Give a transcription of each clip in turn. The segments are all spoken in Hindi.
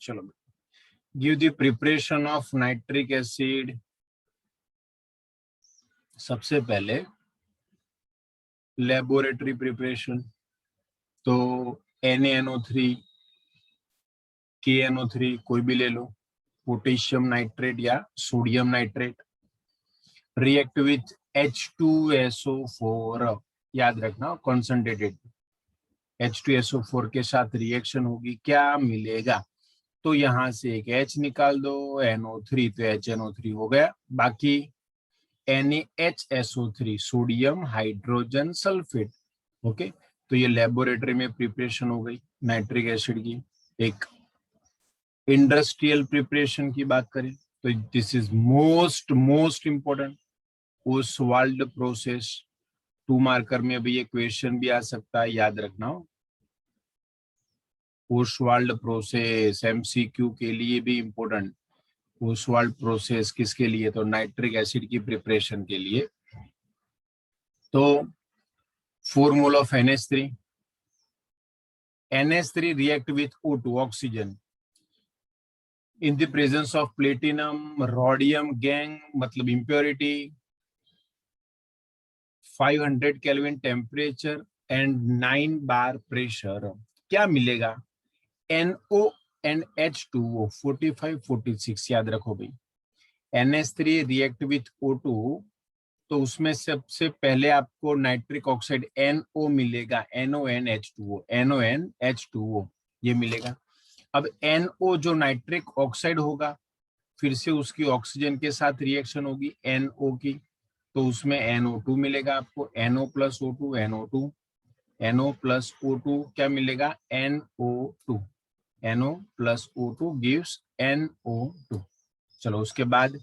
चलो, give the preparation of nitric acid. सबसे पहले लेबोरेटरी प्रिपरेशन, तो NaNO3, KNO3 कोई भी ले लो, पोटेशियम नाइट्रेट या sodium nitrate, react with H2SO4। याद रखना, कॉन्सेंट्रेटेड H2SO4 के साथ रिएक्शन होगी, क्या मिलेगा? तो यहां से एक H निकाल दो, NO3, तो HNO3 हो गया। बाकी NaHSO3, sodium hydrogen sulphate. Okay, तो ये लेबोरेटरी में प्रिपरेशन हो गई नाइट्रिक एसिड की। एक इंडस्ट्रियल प्रिपरेशन की बात करें तो this is most important, Oswald process. 2 marker में अभी ये क्वेश्चन भी आ सकता है, याद रखना। ओसवाल्ड प्रोसेस MCQ के लिए भी इंपॉर्टेंट। ओसवाल्ड प्रोसेस किसके लिए? तो नाइट्रिक एसिड की प्रिपरेशन के लिए। तो 4 mole of NH3, NH3 react with O2, oxygen, in the presence of platinum, rhodium gang, मतलब impurity, 500 Kelvin temperature and 9 bar pressure। क्या मिलेगा? NO and H2O 45 46। याद रखो भाई, NH3 react with O2, तो उसमें सबसे पहले आपको नाइट्रिक ऑक्साइड NO मिलेगा, NONH2O, NONH2O ये मिलेगा। अब NO जो नाइट्रिक ऑक्साइड होगा, फिर से उसकी ऑक्सीजन के साथ रिएक्शन होगी NO की, तो उसमें NO2 मिलेगा आपको, NO plus O2, NO2, NO plus O2 क्या मिलेगा? NO2, NO plus O2 gives NO2। चलो, उसके बाद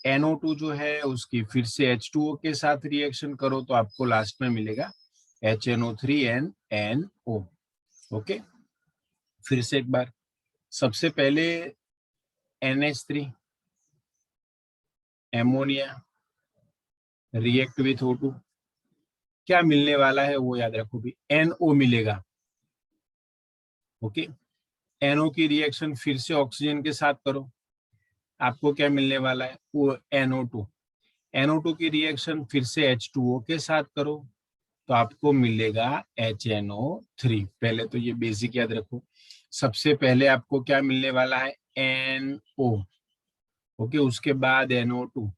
NO2 जो है उसकी फिर से H2O के साथ रिएक्शन करो, तो आपको लास्ट में मिलेगा HNO3 NO। ओके, फिर से एक बार, सबसे पहले NH3 ammonia react with O2, क्या मिलने वाला है वो याद रखो भी, NO मिलेगा। ओके, NO की रिएक्शन फिर से ऑक्सीजन के साथ करो, आपको क्या मिलने वाला है? वो NO2। NO2 की रिएक्शन फिर से H2O के साथ करो, तो आपको मिलेगा HNO3। पहले तो ये बेसिक याद रखो, सबसे पहले आपको क्या मिलने वाला है? NO। ओके, उसके बाद NO2,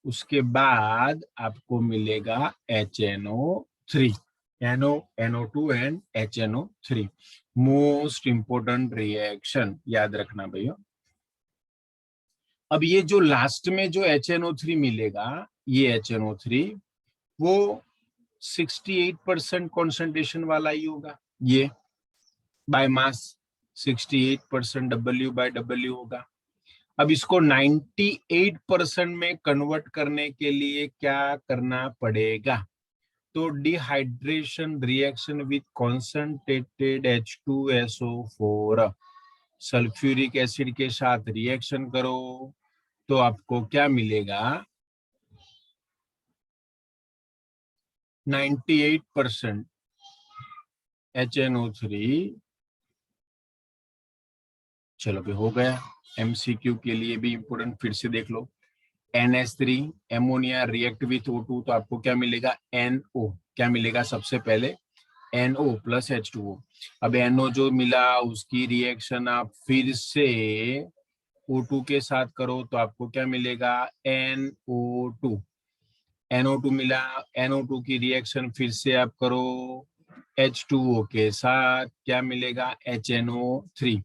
उसके बाद आपको मिलेगा HNO3, NO2 and HNO3। Most important reaction, याद रखना भैया। अब ये जो लास्ट में जो HNO3 मिलेगा, ये HNO3 वो 68% कॉन्सेंट्रेशन वाला ही होगा, ये बाय मास 68% W/W होगा। अब इसको 98% में कन्वर्ट करने के लिए क्या करना पड़ेगा? तो dehydration reaction with concentrated H2SO4, sulphuric acid के साथ रिएक्शन करो, तो आपको क्या मिलेगा? 98% HNO3। चलो भी हो गया, MCQ के लिए भी इंपोर्टेंट, फिर से देख लो। NH3 ammonia react with O2, तो आपको क्या मिलेगा? NO। क्या मिलेगा? सबसे पहले NO प्लस H2O। अब NO जो मिला उसकी रिएक्शन आप फिर से O2 के साथ करो, तो आपको क्या मिलेगा? NO2। NO2 मिला, NO2 की रिएक्शन फिर से आप करो H2O के साथ, क्या मिलेगा? HNO3।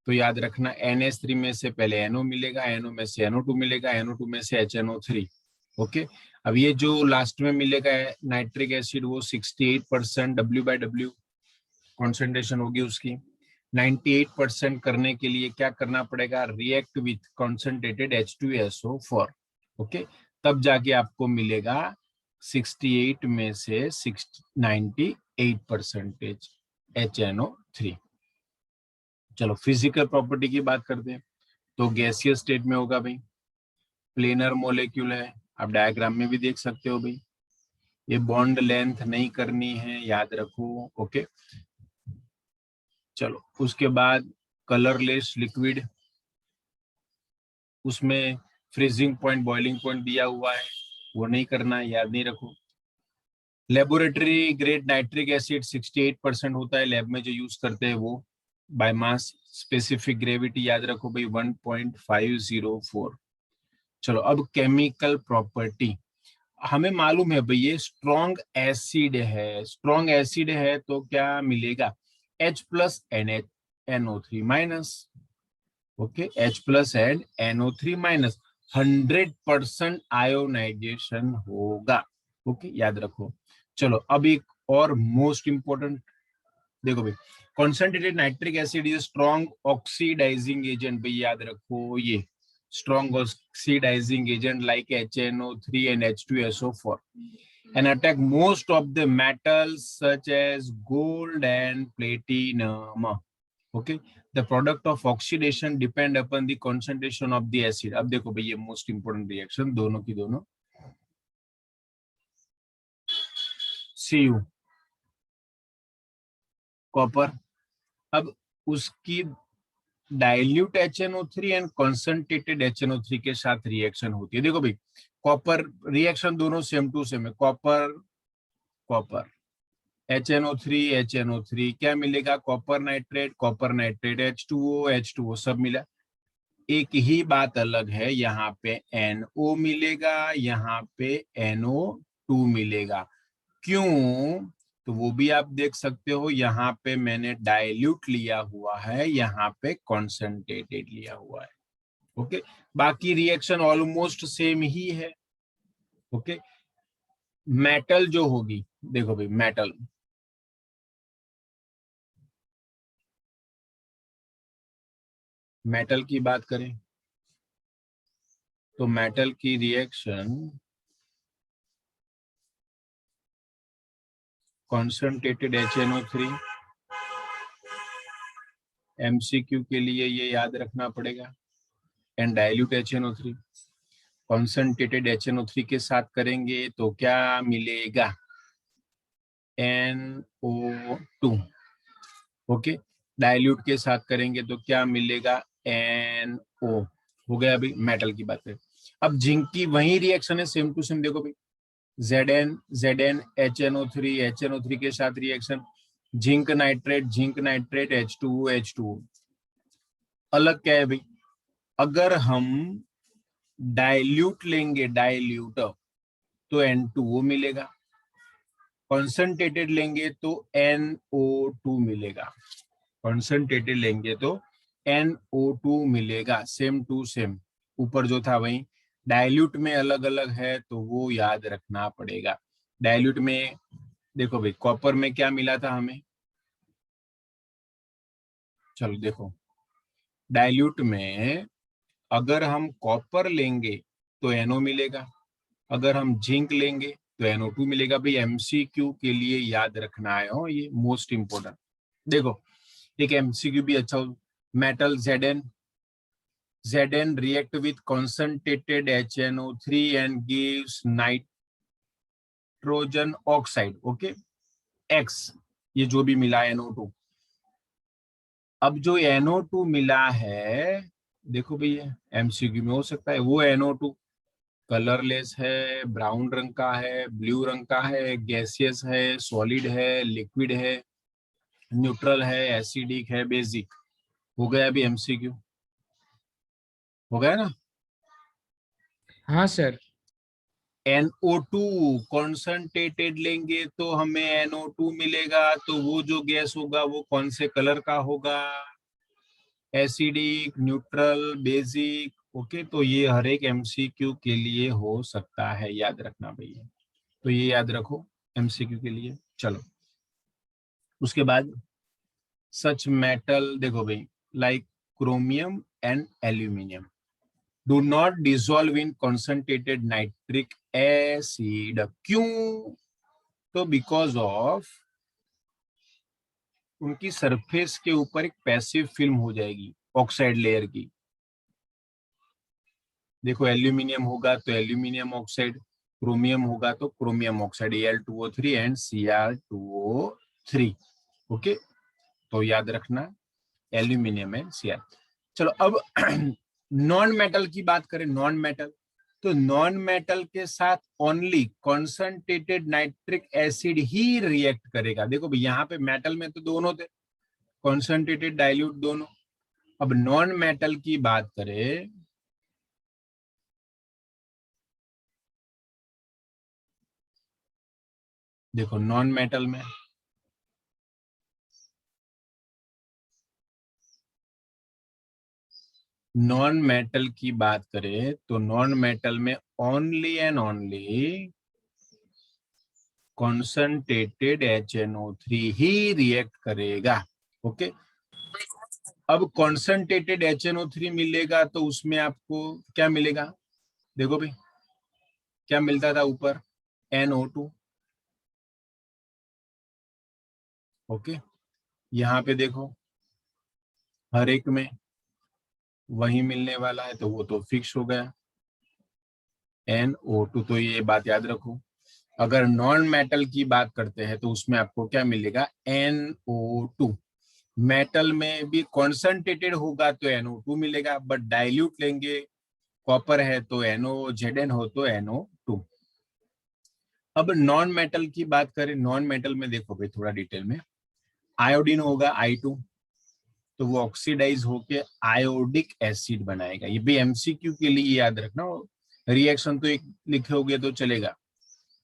तो याद रखना, NH3 में से पहले NO मिलेगा, NO में से NO2 मिलेगा, NO2 में से HNO3। ओके, अब ये जो लास्ट में मिलेगा नाइट्रिक एसिड, वो 68% W/W कॉन्सेंट्रेशन होगी उसकी। 98% करने के लिए क्या करना पड़ेगा? React with concentrated H2SO4। Okay, तब जाके आपको मिलेगा 68 में से 98% HNO3। चलो, फिजिकल प्रॉपर्टी की बात करते हैं, तो गैसियस स्टेट में होगा भाई, प्लेनर मॉलिक्यूल है, आप डायग्राम में भी देख सकते हो भाई। ये बॉन्ड लेंथ नहीं करनी है, याद रखो। ओके, चलो, उसके बाद कलरलेस लिक्विड, उसमें फ्रीजिंग पॉइंट बॉइलिंग पॉइंट दिया हुआ है, वो नहीं करना है, याद नहीं रखो। लेबोरेटरी ग्रेड नाइट्रिक एसिड 68% होता है, लैब में जो यूज करते हैं वो, बाय मास स्पेसिफिक ग्रेविटी याद रखो भाई 1.504। चलो अब केमिकल प्रॉपर्टी, हमें मालूम है भाई ये स्ट्रॉन्ग एसिड है, स्ट्रॉन्ग एसिड है तो क्या मिलेगा, H plus NO3 minus, okay, H plus and NO3 minus, 100% ionisation होगा, ओके याद रखो। चलो अब एक और मोस्ट इंपोर्टेंट, देखो भाई concentrated nitric acid is strong oxidising agent, भाई याद रखो ये strong oxidising agent like HNO3 and H2SO4 and attack most of the metals such as gold and platinum. Okay, the product of oxidation depend upon the concentration of the acid. अब देखो भाई ये मोस्ट इंपोर्टेंट रिएक्शन दोनों की दोनों, Cu कॉपर, अब उसकी dilute HNO3 and concentrated HNO3 के साथ रिएक्शन होती है। देखो भाई कॉपर रिएक्शन दोनों सेम टू सेम है, कॉपर कॉपर HNO3 क्या मिलेगा, कॉपर नाइट्रेट H2O सब मिला। एक ही बात अलग है, यहाँ पे NO मिलेगा, यहाँ पे NO2 मिलेगा, क्यों, तो वो भी आप देख सकते हो, यहाँ पे मैंने डाइल्यूट लिया हुआ है, यहाँ पे कॉन्सेंट्रेटेड लिया हुआ है, ओके। बाकी रिएक्शन ऑलमोस्ट सेम ही है, ओके। मेटल जो होगी, देखो भाई मेटल की बात करें तो मेटल की रिएक्शन कॉन्सेंट्रेटेड HNO3, MCQ के लिए ये याद रखना पड़ेगा, and dilute HNO3, concentrated HNO3 के साथ करेंगे तो क्या मिलेगा, NO2, ओके। डाइल्यूट के साथ करेंगे तो क्या मिलेगा, NO, हो गया अभी मेटल की बात है। अब जिंक की वही रिएक्शन है सेम टू सेम, देखो भाई Zn HNO3 के साथ रिएक्शन, जिंक नाइट्रेट H2O। अलग क्या है भाई, अगर हम डाइल्यूट लेंगे तो N2O मिलेगा, कॉन्सेंट्रेटेड लेंगे तो NO2 मिलेगा, कॉन्सेंट्रेटेड लेंगे तो NO2 मिलेगा, सेम टू सेम, ऊपर जो था वही। डाइल्यूट में अलग अलग है तो वो याद रखना पड़ेगा। डाइल्यूट में देखो भाई कॉपर में क्या मिला था हमें, चलो देखो डाइल्यूट में अगर हम कॉपर लेंगे तो NO मिलेगा, अगर हम जिंक लेंगे तो NO2 मिलेगा। भाई MCQ के लिए याद रखना है, हो ये मोस्ट इंपोर्टेंट। देखो एक MCQ भी अच्छा हो, metal Zn react with concentrated HNO3 and gives nitrogen oxide, okay, X, ये जो भी मिला NO2। अब जो NO2 मिला है, देखो भैया MCQ में हो सकता है, वो NO2 कलरलेस है, ब्राउन रंग का है, ब्लू रंग का है, गैसियस है, सॉलिड है, लिक्विड है, न्यूट्रल है, एसिडिक है, बेसिक, हो गया अभी MCQ, हो गया ना। हाँ सर। NO2 कॉन्सेंट्रेटेड लेंगे तो हमें NO2 मिलेगा, तो वो जो गैस होगा वो कौन से कलर का होगा, एसिडिक, न्यूट्रल, बेसिक, ओके। तो ये हर एक MCQ के लिए हो सकता है, याद रखना भैया, तो ये याद रखो MCQ के लिए। चलो उसके बाद सच मेटल, देखो भाई like chromium and aluminium do not dissolve in concentrated nitric acid, क्यों, तो बिकॉज ऑफ उनकी सरफेस के ऊपर एक पैसिव फिल्म हो जाएगी ऑक्साइड लेयर की। देखो एल्यूमिनियम होगा तो एल्यूमिनियम ऑक्साइड, क्रोमियम होगा तो chromium oxide Al2O3 and Cr2O3, okay. तो याद रखना एल्यूमिनियम एंड Cr। चलो अब नॉन मेटल की बात करें, नॉन मेटल, तो नॉन मेटल के साथ ओनली कॉन्सेंट्रेटेड नाइट्रिक एसिड ही रिएक्ट करेगा। देखो भाई यहाँ पे मेटल में तो दोनों थे, कॉन्सेंट्रेटेड डाइल्यूट दोनों। अब नॉन मेटल की बात करें, देखो नॉन मेटल में नॉन मेटल की बात करें तो नॉन मेटल में only and only concentrated HNO3 he react करेगा। ओके, अब कॉन्सेंट्रेटेड HNO3 मिलेगा तो उसमें आपको क्या मिलेगा? देखो भाई क्या मिलता था ऊपर, NO2। ओके, यहाँ पे देखो हर एक में वही मिलने वाला है, तो वो तो फिक्स हो गया NO2। तो ये बात याद रखो। अगर नॉन मेटल की बात करते हैं तो उसमें आपको क्या मिलेगा? NO2। मेटल में भी कॉन्सेंट्रेटेड होगा तो NO2 मिलेगा, बट डाइल्यूट लेंगे, कॉपर है तो NOZN हो तो NO2। अब नॉन मेटल की बात करें, नॉन मेटल में देखो भाई थोड़ा डिटेल में, आयोडीन होगा I2, तो वो ऑक्सीडाइज होके आयोडिक एसिड बनाएगा। ये भी MCQ के लिए याद रखना, रिएक्शन तो एक लिखोगे तो चलेगा,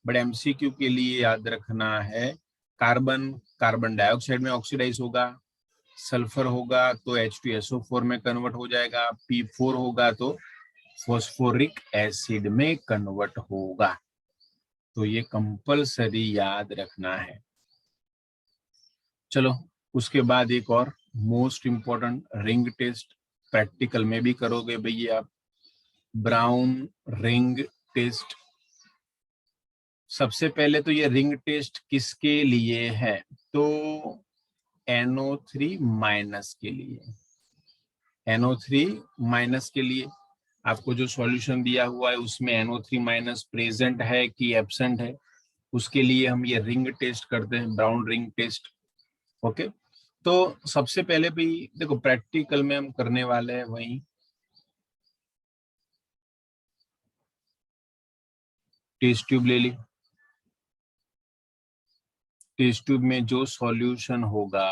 बट MCQ के लिए याद रखना है। कार्बन, कार्बन डाइऑक्साइड में ऑक्सीडाइज होगा, सल्फर होगा तो H2SO4 में कन्वर्ट हो जाएगा, P4 होगा तो फॉस्फोरिक एसिड में कन्वर्ट होगा। तो ये कंपलसरी याद रखना है। चलो उसके बाद एक और most important, ring test. Practical में भी करोगे भैया आप, ब्राउन रिंग टेस्ट। सबसे पहले तो ये रिंग टेस्ट किसके लिए है? तो NO3 माइनस के लिए। NO3 माइनस के लिए आपको जो सॉल्यूशन दिया हुआ है उसमें NO3 माइनस प्रेजेंट है कि एब्सेंट है, उसके लिए हम ये रिंग टेस्ट करते हैं, ब्राउन रिंग टेस्ट। ओके, तो सबसे पहले भी देखो प्रैक्टिकल में हम करने वाले हैं वही टेस्ट ट्यूब ले ली। टेस्ट ट्यूब में जो सॉल्यूशन होगा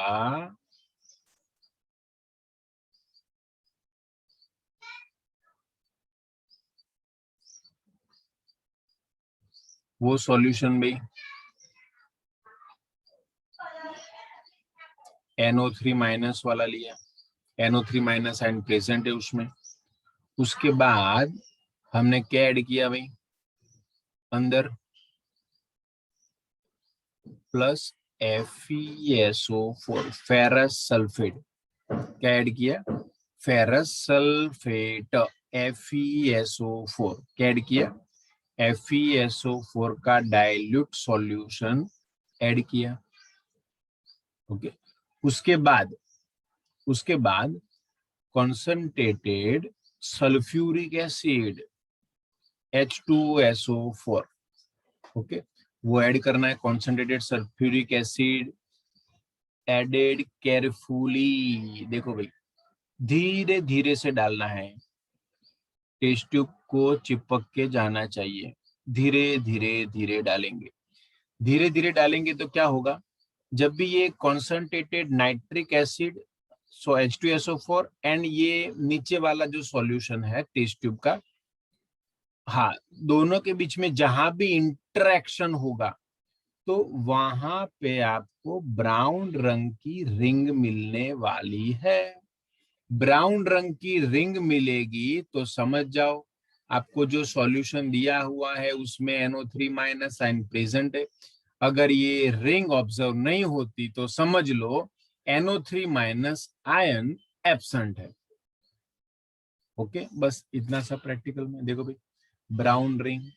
वो सॉल्यूशन भी NO3 माइनस वाला लिया, NO3 माइनस आयन प्रेजेंट है उसमें। उसके बाद हमने क्या ऐड किया भाई अंदर? Plus FeSO4, ferrous sulphate. क्या ऐड किया? फेरस सल्फेट, FeSO4 क्या ऐड किया? FeSO4 का डाइल्यूट सॉल्यूशन ऐड किया। ओके, उसके बाद concentrated sulphuric acid H2SO4। Okay, वो ऐड करना है, concentrated sulphuric acid added carefully. देखो भाई धीरे धीरे से डालना है, टेस्ट ट्यूब को चिपक के जाना चाहिए, धीरे धीरे धीरे डालेंगे। धीरे धीरे डालेंगे तो क्या होगा, जब भी ये concentrated nitric acid so H2SO4 and ये नीचे वाला जो सॉल्यूशन है टेस्ट ट्यूब का, हाँ, दोनों के बीच में जहां भी इंटरेक्शन होगा तो वहां पे आपको ब्राउन रंग की रिंग मिलने वाली है। ब्राउन रंग की रिंग मिलेगी तो समझ जाओ आपको जो सॉल्यूशन दिया हुआ है उसमें NO3 माइनस साइन प्रेजेंट है। अगर ये रिंग ऑब्जर्व नहीं होती तो समझ लो NO3 माइनस आयन एब्सेंट है। ओके, बस इतना सा प्रैक्टिकल में। देखो भाई brown ring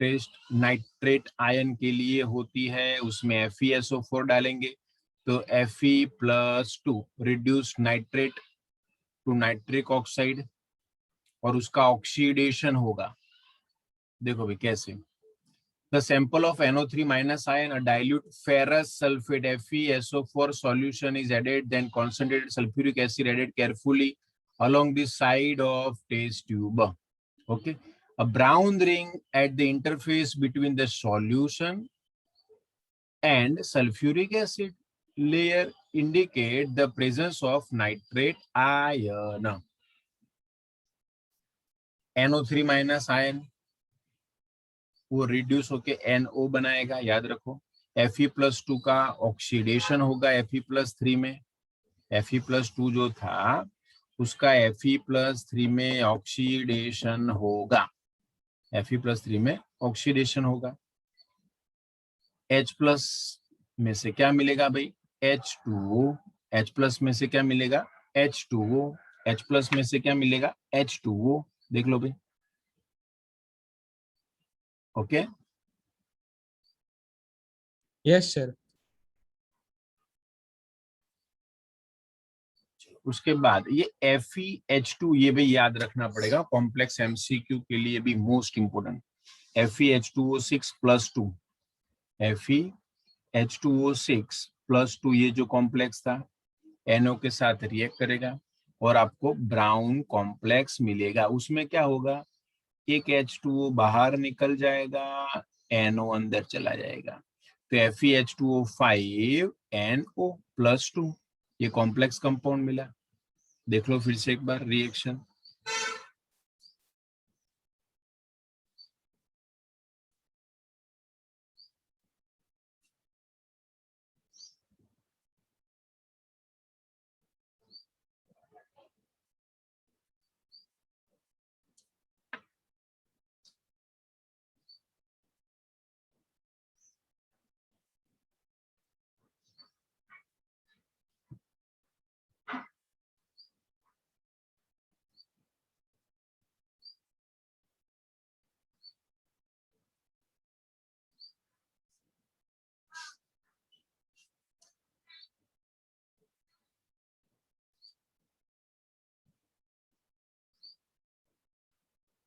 test nitrate ion के लिए होती है, उसमें FeSO4 डालेंगे तो Fe+2 reduce nitrate to nitric oxide और उसका ऑक्सीडेशन होगा। देखो भाई कैसे, The sample of NO3 minus ion, a dilute ferrous sulfate FeSO4 solution is added, then concentrated sulfuric acid added carefully along the side of test tube. Okay, a brown ring at the interface between the solution and sulfuric acid layer indicate the presence of nitrate ion. NO3 minus ion वो रिड्यूस होके NO बनाएगा, याद रखो. Fe+2 का ऑक्सीडेशन होगा Fe+3 में. Fe+2 जो था उसका Fe+3 में ऑक्सीडेशन होगा. Fe+3 में ऑक्सीडेशन होगा. H+ में से क्या मिलेगा भाई? H2O. H+ में से क्या मिलेगा? H2O. H+ में से क्या मिलेगा? H2O. देख लो भाई. ओके. Yes, sir. उसके बाद ये FeH2, ये भी याद रखना पड़ेगा कॉम्प्लेक्स MCQ के लिए भी मोस्ट इंपोर्टेंट. FeH2O6+2, FeH2O6+2 ये जो कॉम्प्लेक्स था NO के साथ रिएक्ट करेगा और आपको ब्राउन कॉम्प्लेक्स मिलेगा. उसमें क्या होगा? एक H2O बाहर निकल जाएगा, NO अंदर चला जाएगा. तो FeH2O5NO+2 ये कॉम्प्लेक्स कंपाउंड मिला. देख लो फिर से एक बार रिएक्शन.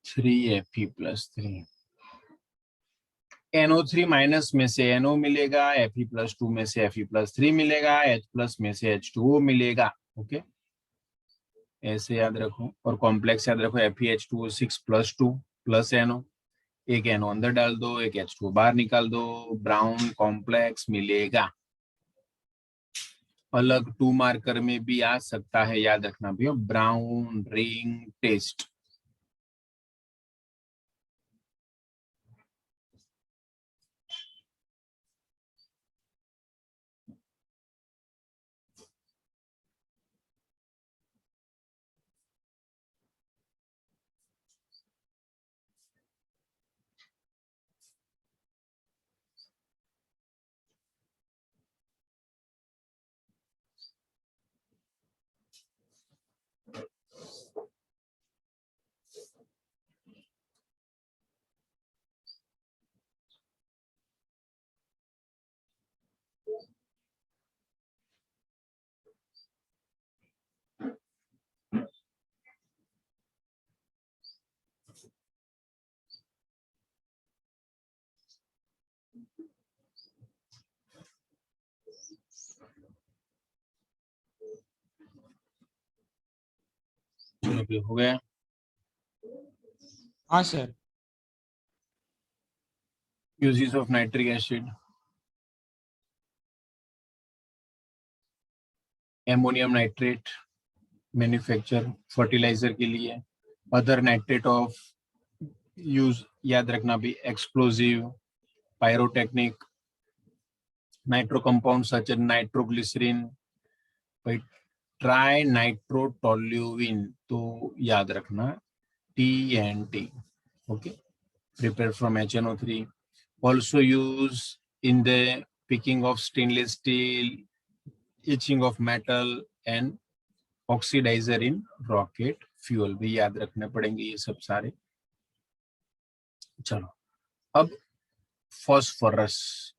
Fe+3 NO3 माइनस में से NO मिलेगा, Fe+2 में से Fe+3 मिलेगा, H+ में से H2O मिलेगा. ओके, ऐसे याद रखो. और कॉम्प्लेक्स याद रखो FeH2O6+2 प्लस NO. एक NO अंदर डाल दो, एक H2O बाहर निकाल दो, ब्राउन कॉम्प्लेक्स मिलेगा. अलग 2 मार्कर में भी आ सकता है, याद रखना भैया. Brown ring test. चलो हो गया. हाँ sir. Uses of nitric acid. Ammonium nitrate manufacture fertiliser के लिए. अदर नाइट्रेट ऑफ यूज याद रखना भी. Explosive, pyrotechnic, nitro compound such as nitroglycerine, tri nitrotoluene तो याद रखना TNT. Okay, prepared from HNO3. Also used in the picking of stainless steel, etching of metal and oxidizer in rocket fuel. भी याद रखने पड़ेंगे ये सब सारे. चलो अब फॉस्फोरस.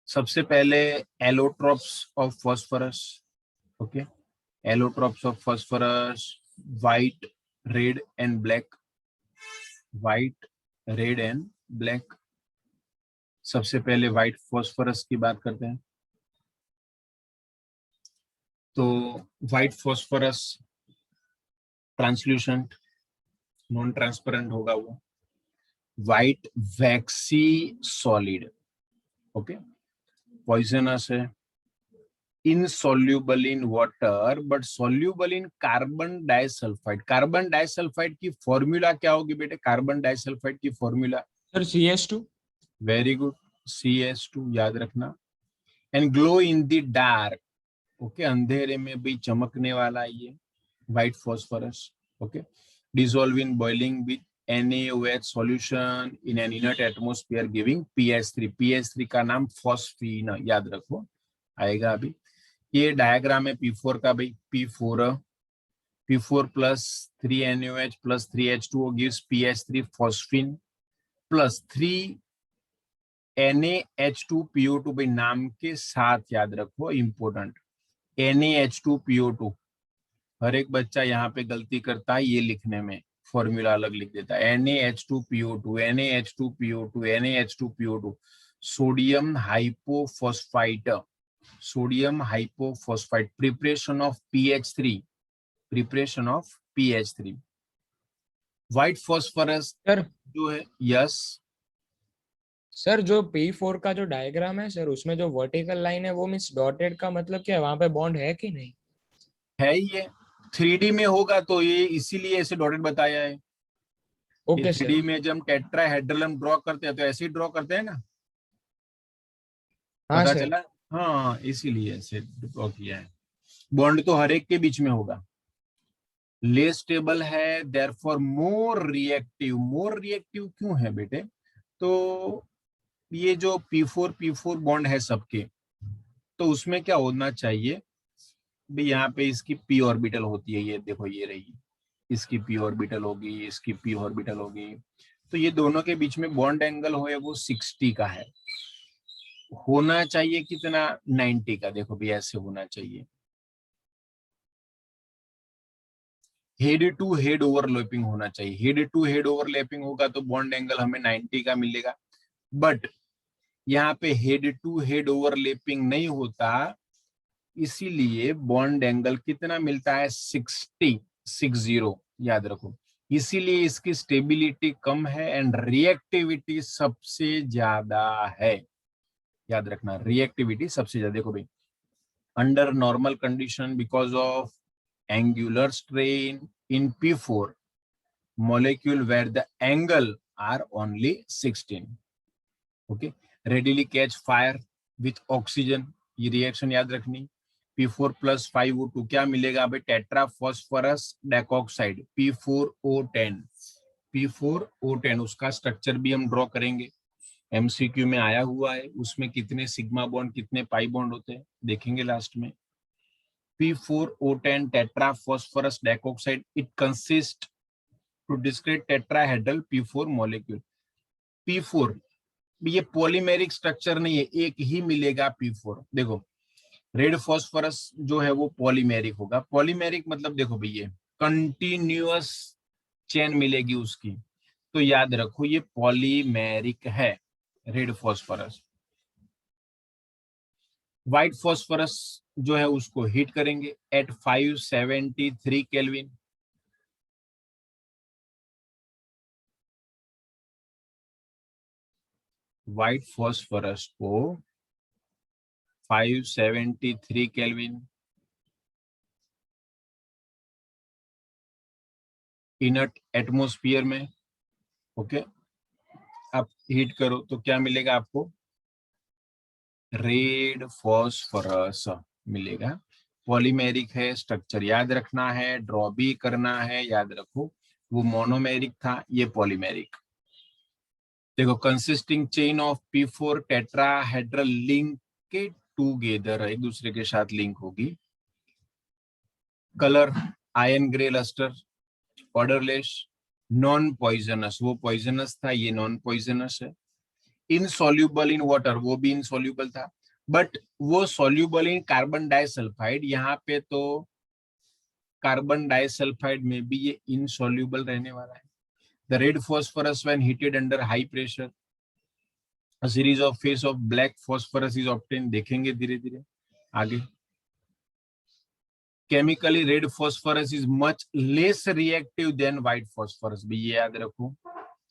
सबसे पहले allotropes of phosphorus. Okay, allotropes of phosphorus, white, red and black. White, red and black. सबसे पहले व्हाइट फॉस्फोरस की बात करते हैं। तो white phosphorus translucent, non transparent होगा वो। व्हाइट वैक्सी सॉलिड, ओके, पॉइजनस है, insoluble in water but soluble in carbon disulphide. Carbon disulphide की फॉर्मूला क्या होगी बेटे? कार्बन डाइसल्फाइड की formula, sir CS2। Very good, CS2 याद रखना। And glow in the dark, okay, अंधेरे में भी चमकने वाला ये white phosphorus, okay. Dissolve in boiling with NaOH solution in an inert atmosphere giving PH3। PH3 का नाम फॉस्फीन, याद रखो, आएगा अभी। ये डायग्राम है P4 का भाई। P4 plus 3NaOH plus 3H2O gives PH3 phosphine plus 3NaH2PO2 भाई, नाम के साथ याद रखो, इंपोर्टेंट, NaH2PO2। हर एक बच्चा यहाँ पे गलती करता है ये लिखने में, फॉर्मूला अलग लिख देता है। NaH2PO2 NaH2PO2 NaH2PO2, sodium hypophosphite, sodium hypophosphite, preparation of PH3, preparation of PH3। White phosphorus sir जो है, यस, सर जो P4 का जो डायग्राम है सर, उसमें जो वर्टिकल लाइन है वो मीन्स डॉटेड का मतलब क्या है, वहां पे बॉन्ड है कि नहीं? है ये 3D में होगा तो ये इसीलिए ऐसे डॉटेड बताया है। ये ओके सर। 3D में जब हम टेट्राहेड्रल हम ड्रॉ करते हैं तो ऐसे ही ड्रॉ करते हैं ना, हाँ पता सर। चला? हाँ, इसीलिए ऐसे ड्रॉ किया है। बॉन्ड तो हर एक के बीच में होगा। लेस स्टेबल है, therefore more reactive. More reactive क्यों है बेटे? तो ये जो P4 बॉन्ड है सबके, तो उसमें क्या होना चाहिए भी? यहाँ पे इसकी p ऑर्बिटल होती है, ये देखो ये रही, इसकी p ऑर्बिटल होगी, इसकी p ऑर्बिटल होगी। तो ये दोनों के बीच में बॉन्ड एंगल हो वो 60 का है। होना चाहिए कितना? 90 का। देखो भी ऐसे होना चाहिए। हेड टू हेड ओवरलैपिंग होना चाहिए। हेड टू हेड ओवरलैपिंग होगा तो बॉन्ड एंगल हमें 90 का मिलेगा। बट यहाँ पे हेड टू हेड ओवरलैपिंग नहीं होता, इसीलिए बॉन्ड एंगल कितना मिलता है? 60, याद रखो। इसीलिए इसकी स्टेबिलिटी कम है एंड रिएक्टिविटी सबसे ज्यादा है, याद रखना, रिएक्टिविटी सबसे ज्यादा। देखो भाई, under normal condition because of angular strain in P4 molecule where the angle are only 16, okay, readily catch fire with oxygen, ये रिएक्शन याद रखनी। P4 प्लस 5O2 क्या मिलेगा भाई? Tetra phosphorus dioxide P4O10। P4O10 उसका स्ट्रक्चर भी हम ड्रॉ करेंगे, MCQ में आया हुआ है। उसमें कितने सिग्मा बॉन्ड कितने पाई बॉन्ड होते हैं देखेंगे लास्ट में। P4O10 tetra phosphorus dioxide, it consist to discrete tetrahedral P4 molecule. P4 ये पॉलीमेरिक स्ट्रक्चर नहीं है, एक ही मिलेगा P4। देखो रेड फॉस्फोरस जो है वो पॉलीमेरिक होगा। पॉलीमेरिक मतलब देखो भैया, कंटिन्यूअस चेन मिलेगी उसकी, तो याद रखो ये पॉलीमेरिक है रेड फॉस्फोरस। व्हाइट फॉस्फोरस जो है उसको हीट करेंगे एट 573 केल्विन। व्हाइट फॉस्फोरस को 573 केल्विन इनर्ट एटमॉस्फेयर में, ओके, आप हीट करो तो क्या मिलेगा आपको? रेड फॉस्फोरस मिलेगा। पॉलीमेरिक है, स्ट्रक्चर याद रखना है, ड्रॉ भी करना है, याद रखो। वो मोनोमेरिक था, ये पॉलीमेरिक। देखो consisting chain of P4 tetrahedral linked together, एक दूसरे के साथ लिंक होगी। Colour iron grey lustre, odourless, non poisonous, वो पॉइजनस था, ये नॉन पॉइजनस है। इनसॉल्युबल इन वाटर, वो भी इनसॉल्युबल था, बट वो सॉल्युबल इन कार्बन डाइसल्फाइड। यहाँ पे तो कार्बन डाइसल्फाइड में भी ये इनसॉल्युबल रहने वाला है। The red phosphorus when heated under high pressure, a series of phase of black phosphorus is obtained. देखेंगे धीरे धीरे आगे. Chemically red phosphorus is much less reactive than white phosphorus. भी ये याद रखो,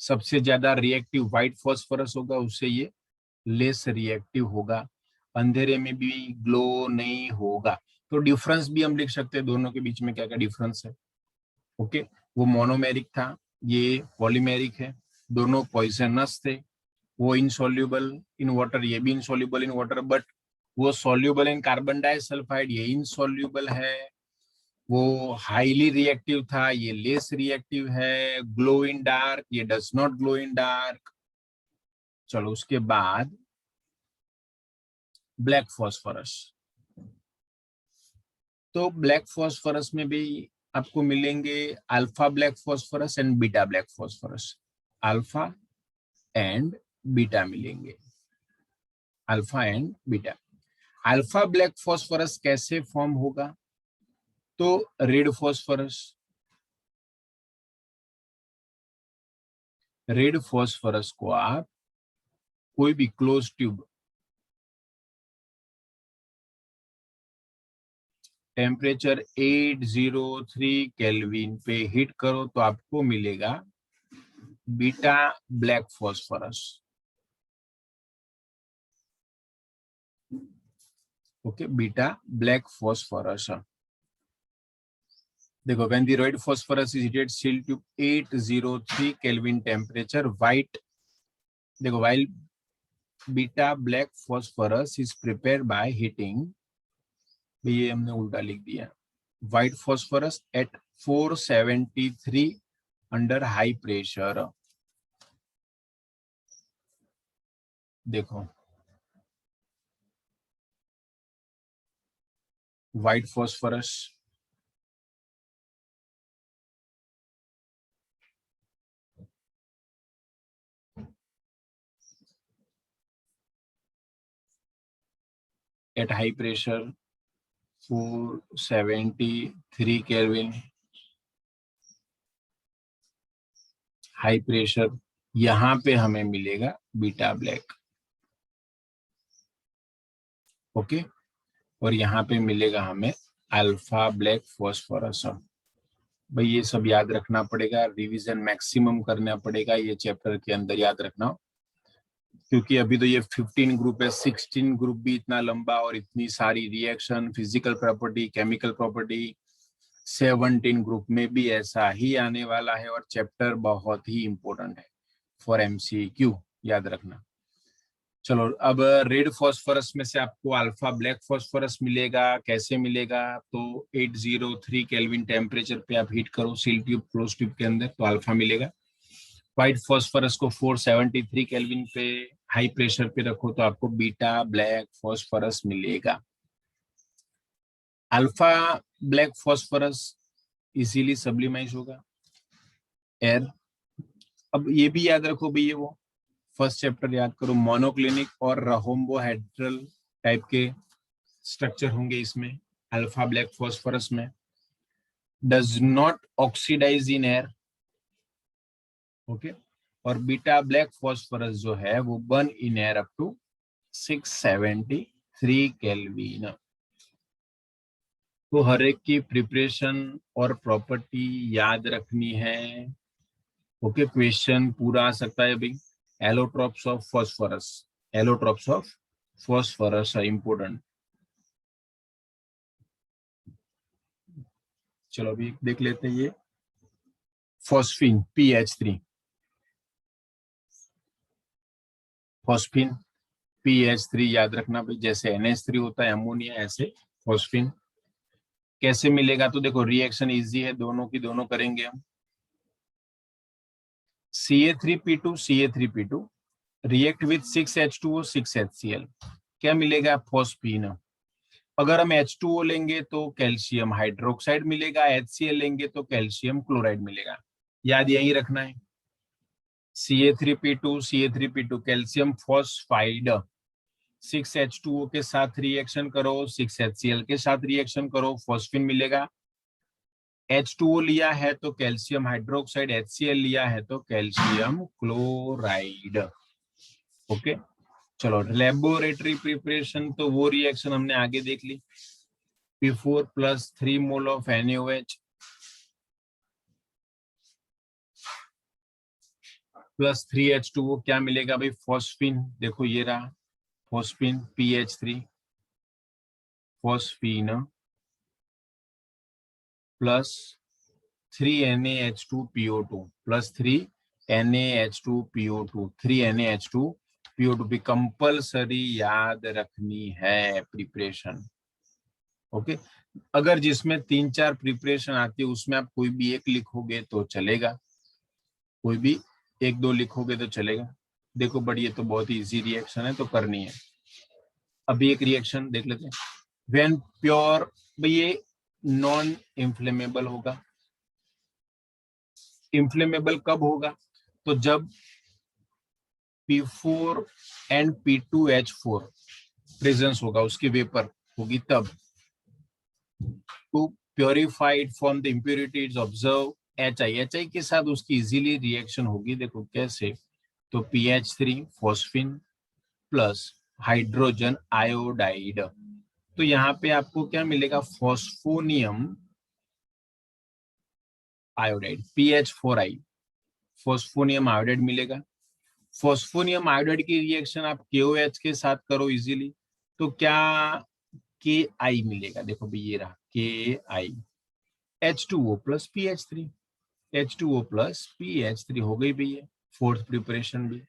सबसे ज्यादा रिएक्टिव व्हाइट फॉस्फोरस होगा, उससे ये लेस रिएक्टिव होगा, अंधेरे में भी ग्लो नहीं होगा. तो डिफरेंस भी हम लिख सकते हैं दोनों के बीच में, क्या क्या डिफरेंस है. ओके, वो मोनोमेरिक था, ये पॉलीमेरिक है, दोनों पॉइजनस थे. वो इनसॉल्युबल इन वाटर, ये भी इनसॉल्युबल इन वाटर, बट वो सॉल्युबल इन कार्बन डाइसल्फाइड, ये इनसॉल्युबल है. वो हाईली रिएक्टिव था, ये लेस रिएक्टिव है. ग्लो इन डार्क, ये does not glow in dark. चलो उसके बाद ब्लैक फॉस्फोरस. तो ब्लैक फॉस्फोरस में भी आपको मिलेंगे alpha black phosphorus and beta black phosphorus. Alpha and beta मिलेंगे, alpha and beta. Alpha black phosphorus कैसे फॉर्म होगा? तो रेड फॉस्फोरस, रेड फॉस्फोरस को आप कोई भी क्लोज ट्यूब टेम्परेचर 803 केल्विन पे हीट करो तो आपको मिलेगा beta black phosphorus. Okay, beta black phosphorus. देखो, when the red phosphorus is heated seal tube 803 Kelvin temperature, white, देखो, while beta black phosphorus is prepared by heating, ये हमने उल्टा लिख दिया, white phosphorus at 473 under high pressure. देखो, white phosphorus at high pressure 473 Kelvin, high pressure. यहां पे हमें मिलेगा बीटा ब्लैक. ओके, और यहाँ पे मिलेगा हमें अल्फा ब्लैक फॉस्फोरस. भाई ये सब याद रखना पड़ेगा, रिवीजन मैक्सिमम करना पड़ेगा ये चैप्टर के अंदर, याद रखना, क्योंकि अभी तो ये 15 ग्रुप है. 16 ग्रुप भी इतना लंबा और इतनी सारी reaction, physical property, chemical property. 17 group में भी ऐसा ही आने वाला है और चैप्टर बहुत ही इंपॉर्टेंट है फॉर MCQ, याद रखना. चलो, अब रेड फॉस्फोरस में से आपको अल्फा ब्लैक फॉस्फोरस मिलेगा. कैसे मिलेगा? तो 803 केल्विन टेम्परेचर पे आप हीट करो सील ट्यूब, क्लोज ट्यूब के अंदर, तो अल्फा मिलेगा. व्हाइट फॉस्फोरस को 473 केल्विन पे हाई प्रेशर पे रखो तो आपको बीटा ब्लैक फॉस्फोरस मिलेगा. अल्फा ब्लैक फॉस्फोरस इजीली सब्लिमाइज होगा एयर. अब ये भी याद रखो भैया, वो फर्स्ट चैप्टर याद करो, मोनोक्लिनिक और रोम्बोहेड्रल टाइप के स्ट्रक्चर होंगे इसमें. अल्फा ब्लैक फॉस्फोरस में does not oxidise in air. Okay, और बीटा ब्लैक फॉस्फोरस जो है वो burn in air up to 673 kelvin. तो हर एक की प्रिपरेशन और प्रॉपर्टी याद रखनी है. ओके, क्वेश्चन पूरा आ सकता है अभी. Allotropes of phosphorus, allotropes of phosphorus है इंपोर्टेंट. चलो अभी देख लेते हैं ये फॉस्फीन PH3, फॉस्फीन PH3 याद रखना भाई, जैसे NH3 होता है अमोनिया, ऐसे फॉस्फीन. कैसे मिलेगा? तो देखो, रिएक्शन इजी है, दोनों की दोनों करेंगे हम. Ca3P2 Ca3P2 react with 6H2O 6HCl, क्या मिलेगा? फॉस्फीन. अगर हम H2O लेंगे तो कैल्शियम हाइड्रोक्साइड मिलेगा, HCl लेंगे तो कैल्शियम क्लोराइड मिलेगा. याद यही रखना है. Ca3P2 कैल्शियम फॉस्फाइड, 6H2O के साथ रिएक्शन करो, 6HCl के साथ रिएक्शन करो, फॉस्फीन मिलेगा. H2O लिया है तो कैल्शियम हाइड्रोक्साइड, HCl लिया है तो कैल्शियम क्लोराइड। ओके, चलो लेबोरेटरी प्रिपरेशन तो वो रिएक्शन हमने आगे देख ली। P4 plus 3 mole of NaOH plus 3H2O क्या मिलेगा भाई? फॉस्फिन। देखो ये रहा phosphine, PH3 phosphine plus 3NaH2PO2 plus 3NaH2PO2 3NaH2PO2 भी कंपल्सरी याद रखनी है प्रिपरेशन। ओके, अगर जिसमें 3-4 प्रिपरेशन आती है उसमें आप कोई भी एक लिखोगे तो चलेगा, कोई भी 1-2 लिखोगे तो चलेगा। देखो बट ये तो बहुत ही इजी रिएक्शन है तो करनी है। अभी एक रिएक्शन देख लेते हैं। व्हेन प्योर, भाई ये नॉन इंफ्लेमेबल होगा। इंफ्लेमेबल कब होगा? तो जब P4 एंड P2H4 प्रेजेंस होगा, उसकी वेपर होगी तब। To purified from the impurities observe HI के साथ उसकी इजीली रिएक्शन होगी। देखो कैसे, तो PH3 phosphine plus hydrogen iodide, तो यहाँ पे आपको क्या मिलेगा? Phosphonium iodide, PH4I phosphonium iodide मिलेगा। फॉस्फोनियम आयोडाइड की रिएक्शन आप KOH के साथ करो इजीली, तो क्या KI मिलेगा? देखो भाई ये रहा KI, H2O plus PH3, H2O plus PH3 हो गई भैया। फोर्थ प्रिपरेशन भी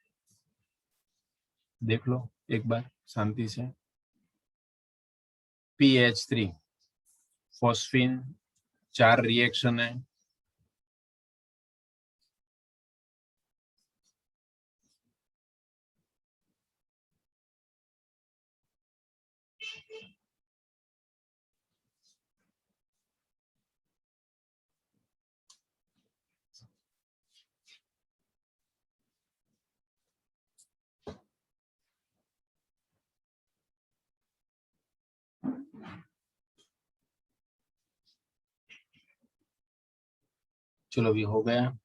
देख लो एक बार शांति से। PH3 फॉस्फिन, 4 रिएक्शन है। चलो भी हो गया।